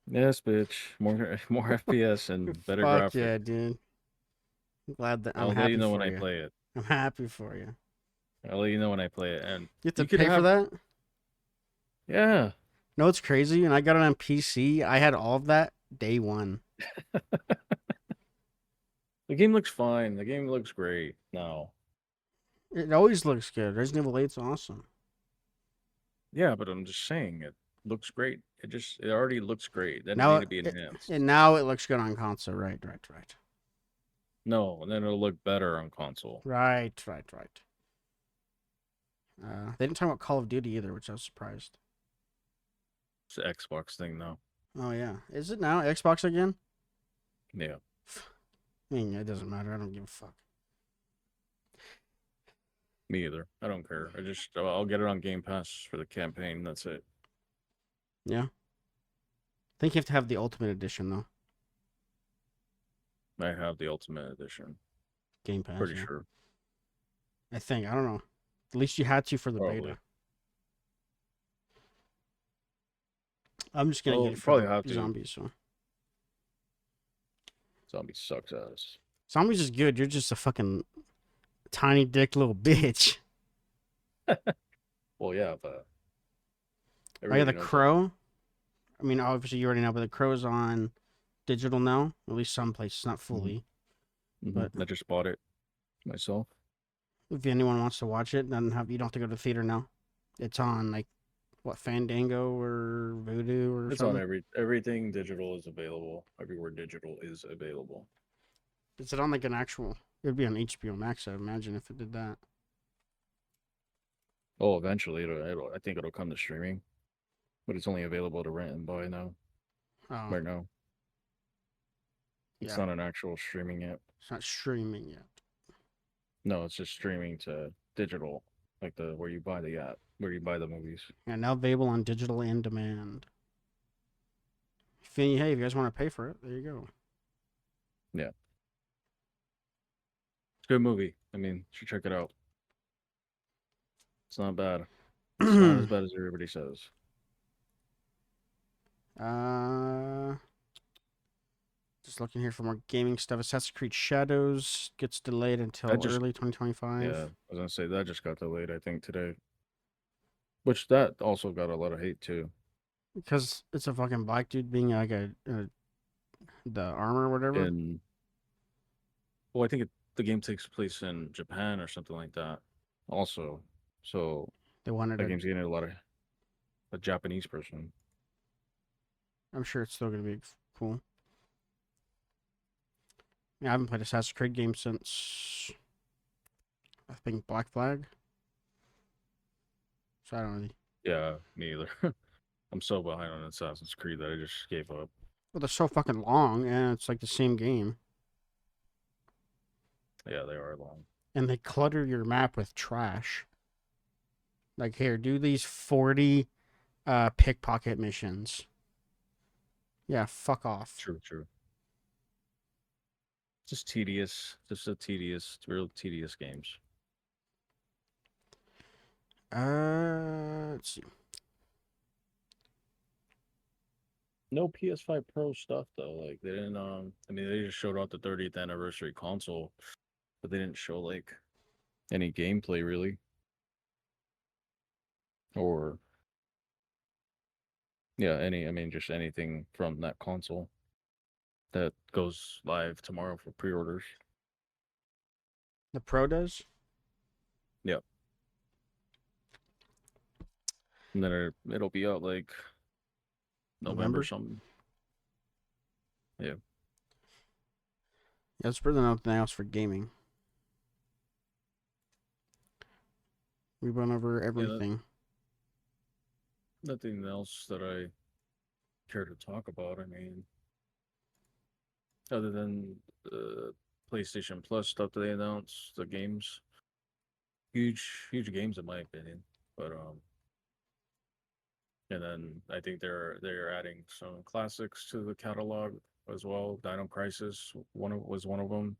yes, bitch, more more FPS and better Fuck graphics. yeah, dude. I'm glad that I'm I'll let you happy know when for I you. play it. I'm happy for you. I'll let you know when I play it, and You have to you could pay for have that? yeah. No, it's crazy. And I got it on PC. I had all of that day one. The game looks fine. The game looks great now. It always looks good. Resident Evil 8's awesome. Yeah, but I'm just saying it looks great. It already looks great. Then it Now need to be enhanced. and now it looks good on console. Right, right, right. No, and then it'll look better on console. Right, right, right. They didn't talk about Call of Duty either, which I was surprised. It's an Xbox thing now. Oh yeah, is it now Xbox again? Yeah. I mean, it doesn't matter. I don't give a fuck. Me either. I don't care. I'll get it on Game Pass for the campaign. That's it. Yeah, I think you have to have the Ultimate Edition though. I have the Ultimate Edition. Game Pass. Pretty Yeah, sure. I think. I don't know. At least you had to for the Probably. beta. I'm just gonna Oh, get it you for probably the have to. zombies. So Zombie sucks ass. zombies is good. You're just a fucking tiny dick little bitch. Well, yeah, but Oh yeah, everybody the knows that. Crow. I mean, obviously you already know, but the Crow's on digital now. At least some places, not Hmm. fully. But I just bought it myself. if anyone wants to watch it, then you don't have to go to the theater now. It's on like what Fandango or Voodoo or It's on something. everything digital is available. Everywhere digital is available. Is it on like an actual? It'd be on HBO Max, I imagine, if it did that. Oh, eventually I think it'll come to streaming, but it's only available to rent and buy now. Oh, Right now, it's yeah. not an actual streaming yet. It's not streaming yet. No, it's just streaming to digital, like the where you buy the app, where you buy the movies. Yeah, now available on digital and demand. Hey, if you guys want to pay for it, there you go. Yeah, it's a good movie. I mean, you should check it out. It's not bad. It's not as bad as everybody says. uh, just looking here for more gaming stuff. Assassin's Creed Shadows gets delayed That until just early 2025 yeah, I was gonna say that just got delayed. I think today, which that also got a lot of hate too. because it's a fucking black dude being like the armor or whatever. And well, I think the game takes place in Japan or something like that. Also, so They wanted that to. game's getting a lot of a Japanese person. I'm sure it's still gonna be cool. Yeah, I haven't played Assassin's Creed game since I think Black Flag. So I don't really. Yeah, me either. I'm so behind on Assassin's Creed that I just gave up. Well, they're so fucking long, and it's like the same game, Yeah, they are long. and they clutter your map with trash. Like here, do these 40 pickpocket missions. Yeah, fuck off. True, true. Just tedious. Just a tedious, real tedious games. Let's see. No PS5 Pro stuff though. Like they didn't. I mean, they just showed off the 30th anniversary console, but they didn't show like any gameplay really, or yeah, any. I mean, just anything from that console that goes live tomorrow for pre-orders. The Pro does? Yep. And then it'll be out like November November? something. Yeah. Yeah, let's bring nothing else for gaming. We went over Yeah. everything. Nothing else that I care to talk about. I mean, other than the PlayStation Plus stuff that they announced, the games, huge games in my opinion. But and then I think they're adding some classics to the catalog as well. Dino Crisis was one of them,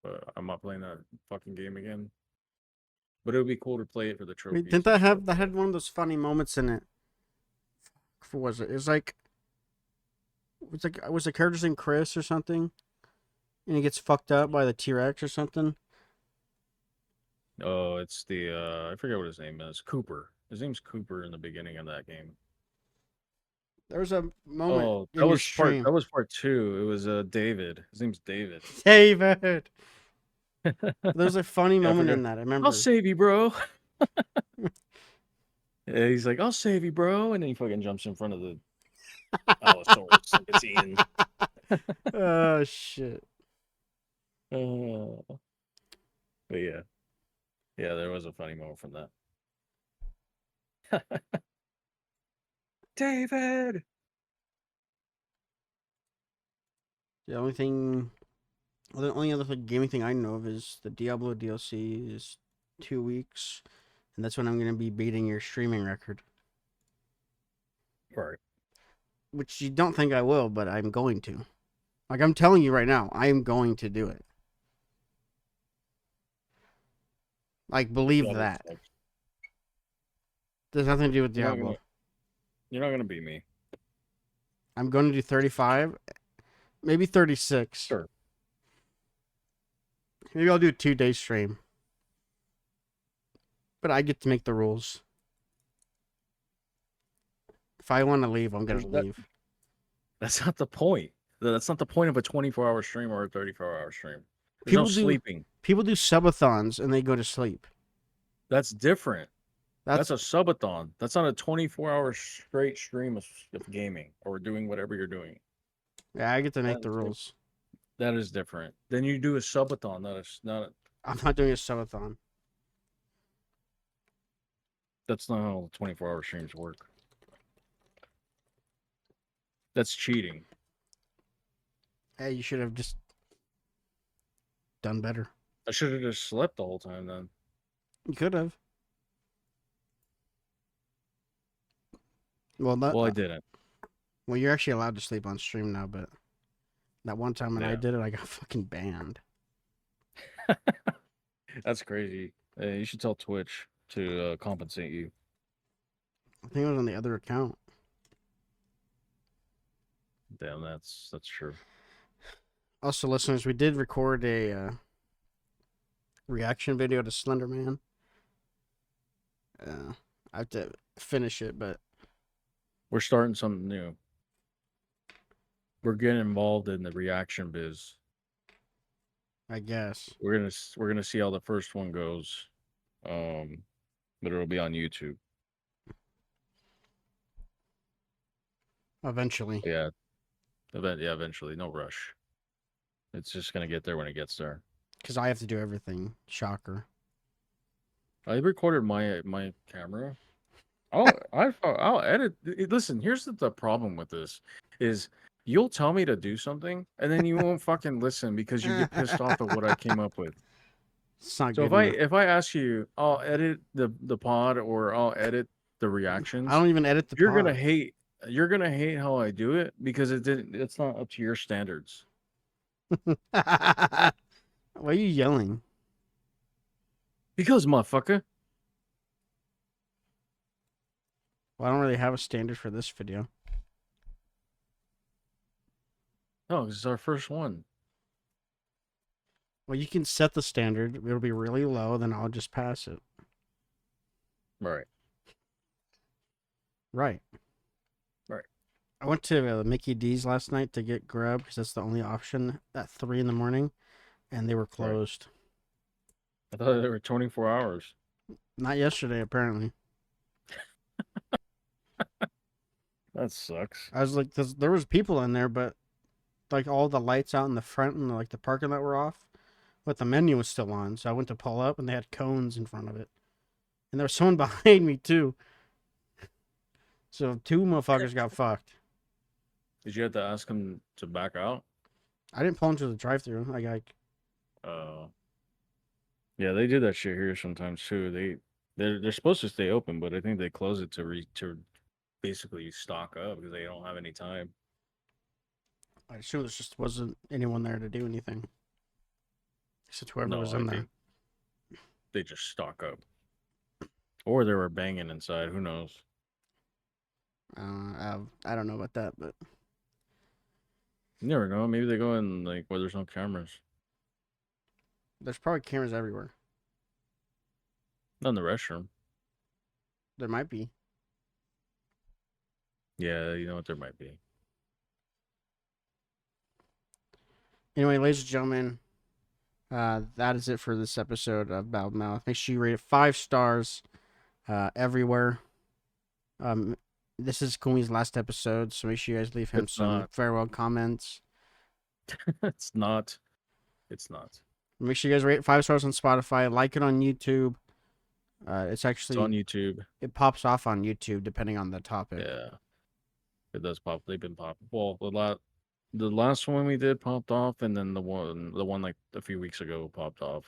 but I'm not playing that fucking game again. But it would be cool to play it for the Wait, trophies didn't and that stuff. have that had one of those funny moments in it? What was it? It was the character's name Chris or something? And he gets fucked up by the T-Rex or something? Oh, it's the I forget what his name is. Cooper. His name's Cooper in the beginning of that game. There was a moment Oh, in your stream. that was part two. It was David. His name's David. David! Yeah, There's a funny I moment forgot. in that, I I'll remember. save you, bro. Yeah, he's like, I'll save you, bro, and then he fucking jumps in front of the Allosaurus like it's Ian. Oh, shit. But yeah, yeah, there was a funny moment from that. David. The only other gaming thing I know of is the Diablo DLC is 2 weeks, and that's when I'm going to be beating your streaming record. Right. Which you don't think I will, but I'm going to. Like, I'm telling you right now, I am going to do it. Like, believe That is that. like, There's nothing to do with you're not gonna Diablo. you're not gonna beat me. I'm going to do 35, maybe 36. Sure. Maybe I'll do a 2-day stream. But I get to make the rules. If I want to leave, I'm going to That leave. that's not the point. That's not the point of a 24-hour stream or a 34-hour stream. There's no People do sleeping. people do subathons and they go to sleep. That's different. That's That's a subathon. That's not a 24-hour straight stream of gaming or doing whatever you're doing. yeah, I get to make That the is, rules. that is different. Then you do a subathon. That is not. I'm not doing a subathon. That's not how 24-hour streams work. That's cheating. Hey, you should have just done better. I should have just slept the whole time then. You could have. Well, Well, I didn't. well, you're actually allowed to sleep on stream now, but that one time when I Yeah. did it, I got fucking banned. That's crazy. You should tell Twitch to compensate you. I think it was on the other account. Damn, that's true. Also, listeners, we did record a reaction video to Slender Man. I have to finish it, but We're starting something new. We're getting involved in the reaction biz. I guess We're gonna see how the first one goes. But it'll be on YouTube. eventually. Yeah. Eventually. No rush. It's just gonna get there when it gets there. Because I have to do everything. Shocker. I recorded my camera. I'll edit. Listen, here's the problem with this is you'll tell me to do something and then you won't fucking listen because you get pissed off at what I came up with. It's not So good enough. if I ask you, I'll edit the pod or I'll edit the I reactions. don't even edit the You're gonna pod. hate. You're gonna hate how I do it because it didn't. It's not up to your standards. Why are you yelling? Because motherfucker. Well, I don't really have a standard for this video. No, this is our first one. Well, you can set the standard. It'll be really low, then I'll just pass it. Right. Right. Right. I went to Mickey D's last night to get grub because that's the only option at 3 in the morning, and they were Right. closed. I thought they were 24 hours. Not yesterday, apparently. That sucks. I was like, there was people in there, but like all the lights out in the front and like the parking lot were off, but the menu was still on. So I went to pull up, and they had cones in front of it, and there was someone behind me too. So two motherfuckers got fucked. Did you have to ask them to back out? I didn't pull into the drive-through. Uh, yeah, they do that shit here sometimes too. They're supposed to stay open, but I think they close it to basically stock up because they don't have any time. I assume there just wasn't anyone there to do anything, except whoever was No, in I there. think they just stock up, or they were banging inside. Who knows? I don't know about that, but You never know. Maybe they go in like where there's no cameras. there's probably cameras everywhere. Not in the restroom. There might be. Yeah, you know what? There might be. Anyway, ladies and gentlemen, that is it for this episode of Bad Mouth. Make sure you rate it 5 stars everywhere. This is Koolme's last episode, so make sure you guys leave him It's some not. farewell comments. It's not. It's not. Make sure you guys rate it 5 stars on Spotify. Like it on YouTube. It's It's on actually YouTube. it pops off on YouTube depending on the topic. Yeah, it does pop. They've been popping. Well, the last one we did popped off, and then the one like a few weeks ago popped off.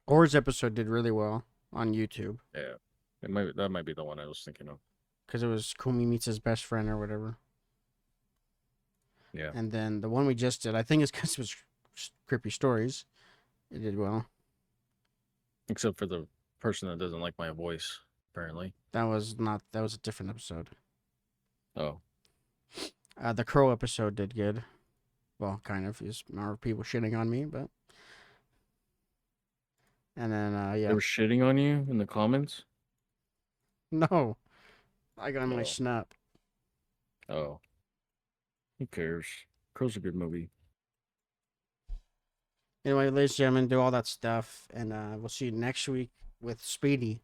Or's episode did really well on YouTube Yeah, that might be the one I was thinking of. because it was Koolme meets his best friend or whatever. Yeah, And then the one we just did, I think it's because it was creepy stories. It did well. except for the person that doesn't like my voice, apparently. That was a different episode. Oh, The Crow episode did good. Well, kind of. There's more people shitting on me, but. And then, they yeah. were shitting on you in the comments. No. I got my Oh, snap. oh, who cares? Crow's a good movie. Anyway, ladies and gentlemen, do all that stuff. And we'll see you next week with Speedy.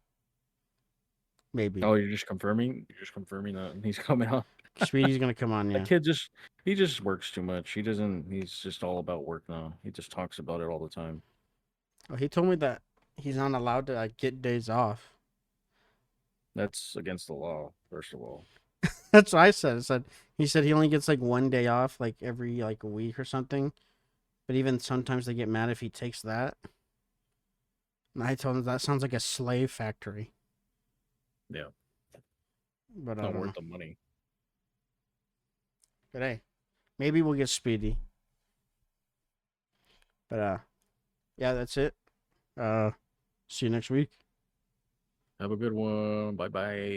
Maybe. Oh, you're just confirming? You're just confirming that he's coming out. Speedy's going to come on, yeah. That kid he just works too much. He's just all about work now. He just talks about it all the time. Well, he told me that he's not allowed to get days off. That's against the law, first of all. That's what I said. He said he only gets like 1 day off like every like a week or something. But even sometimes they get mad if he takes that. And I told him that sounds like a slave factory. Yeah. But I Not don't know. worth the money. But hey, maybe we'll get Speedy. But yeah, that's it. See you next week. Have a good one. Bye bye.